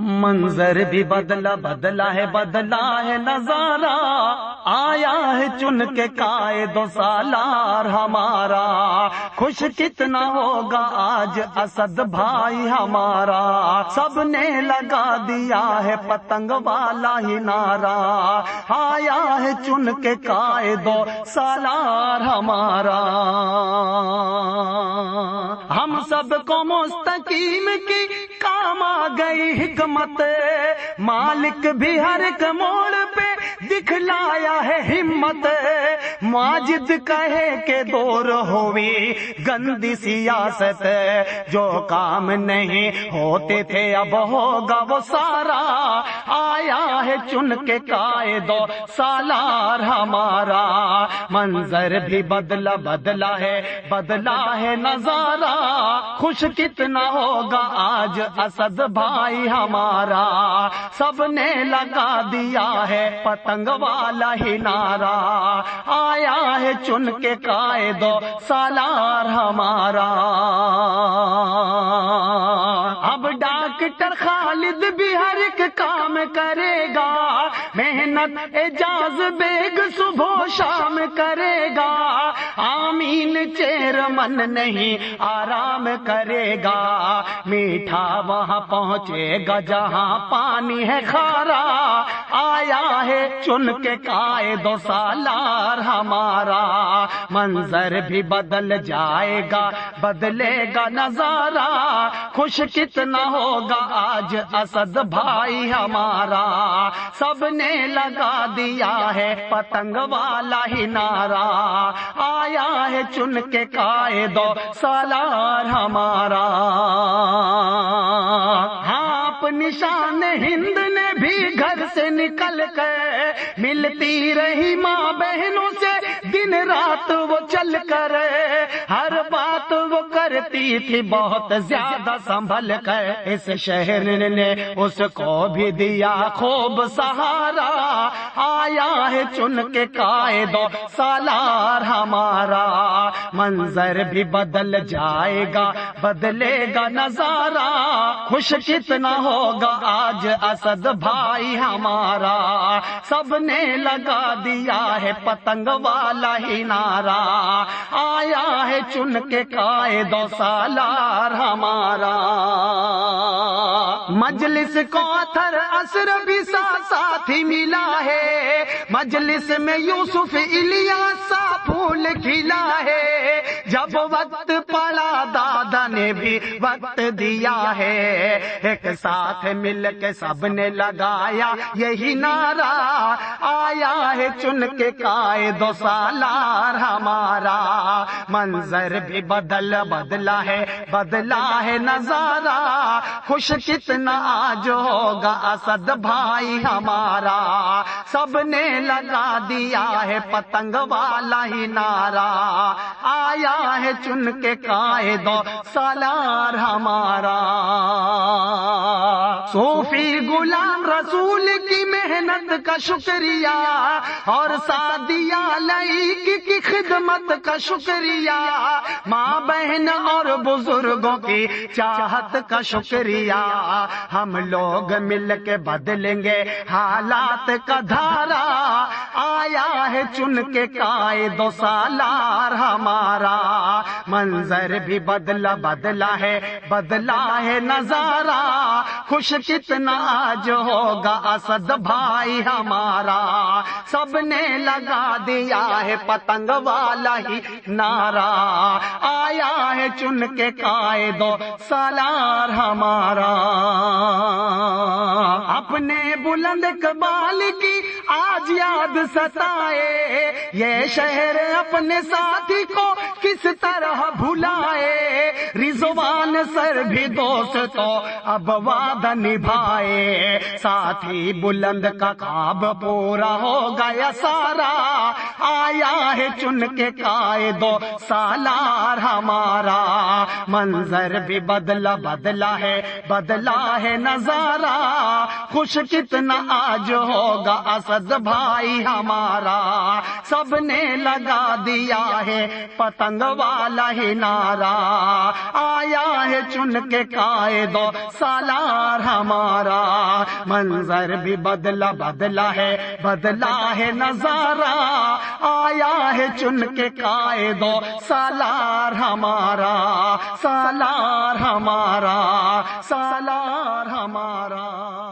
منظر بھی بدلا بدلا ہے نظارہ، آیا ہے چن کے قائد و سالار ہمارا، خوش کتنا ہوگا آج اسد بھائی ہمارا، سب نے لگا دیا ہے پتنگ والا ہی نعرہ، آیا ہے چن کے قائد و سالار ہمارا، ہم سب کو مستقیم کی کام آ گئی حکمت، مالک بھی ہر ایک موڑ پہ دکھلایا ہے ہمت، ماجد کہے کہ دور ہوئی گندی سیاست، جو کام نہیں ہوتے تھے اب ہوگا وہ سارا، آیا ہے چن کے قائد و سالار ہمارا، منظر بھی بدلا ہے نظارہ، خوش کتنا ہوگا آج اسد بھائی ہمارا، سب نے لگا دیا ہے پتنگ والا ہی نعرہ، آیا ہے چن کے قائد و سالار ہمارا، اب ڈاکٹر خالد بھی ہر ایک کام کرے گا، محنت اعجاز بیگ صبح شام کرے گا، آمین چیئرمن نہیں آرام کرے گا، میٹھا وہاں پہنچے گا جہاں پانی ہے کھارا، آیا ہے چن کے قائد و سالار ہمارا، منظر بھی بدل جائے گا بدلے گا نظارہ، خوش کتنا ہوگا آج اسد بھائی ہمارا، سب نے لگا دیا ہے پتنگ والا ہی نعرہ، آیا ہے چن کے قائد و سالار ہمارا، ہاں اپنی شان ہند نے بھی گھر سے نکل کر ملتی رہی ماں بہنوں سے دن رات وہ چل کر، ہر بات وہ کرتی تھی بہت زیادہ سنبھل کر، اس شہر نے اس کو بھی دیا خوب سہارا، آیا ہے چن کے قائد و سالار ہمارا، منظر بھی بدل جائے گا بدلے گا نظارہ، خوش کتنا ہوگا آج اسد بھائی ہمارا، سب نے لگا دیا ہے پتنگ والا ہی نعرہ، آیا ہے چن کے قائد و سالار ہمارا، مجلس کو اتھر عصر بھی ساتھ ہی ملا ہے، مجلس میں یوسف الیاس سا پھول کھلا ہے، جب وقت پڑا دادا نے بھی وقت دیا ہے، ایک ساتھ مل کے سب نے لگایا یہی نعرہ، آیا ہے چن کے قائد و سالار ہمارا، منظر بھی بدلا ہے نظارہ، خوش کتنا آج ہوگا اسد بھائی ہمارا، سب نے لگا دیا ہے پتنگ والا ہی نعرہ، آیا ہے چن کے قائد و سالار ہمارا، صوفی غلام رسول کی محنت کا شکریہ اور سعدیہ لائق کی خدمت کا شکریہ، ماں بہن اور بزرگوں کی چاہت کا شکریہ، ہم لوگ مل کے بدلیں گے حالات کا دھارا، آیا ہے چن کے قائد و سالار ہمارا، منظر بھی بدلا ہے نظارہ، خوش کتنا آج ہوگا اسد بھائی ہمارا، سب نے لگا دیا ہے پتنگ والا ہی نعرہ، آیا ہے چن کے قائد و سالار ہمارا، اپنے بلند اقبال کی آج یاد ستائے، یہ شہر اپنے ساتھی کو کس طرح بھلائے، رضوان سر بھی دوستو اب وعدہ نبھائے، ساتھی بلند کا خواب پورا ہو گیا سارا، آیا ہے چن کے قائد و سالار ہمارا، منظر بھی بدلا ہے نظارہ، خوش کتنا آج ہوگا اسد بھائی ہمارا، سب نے لگا دیا ہے پتنگ والا ہی نعرہ، آیا ہے چن کے قائد و سالار ہمارا، منظر بھی بدلا ہے نظارہ، آیا ہے چن کے قائد و سالار ہمارا، سالار ہمارا، سالار ہمارا۔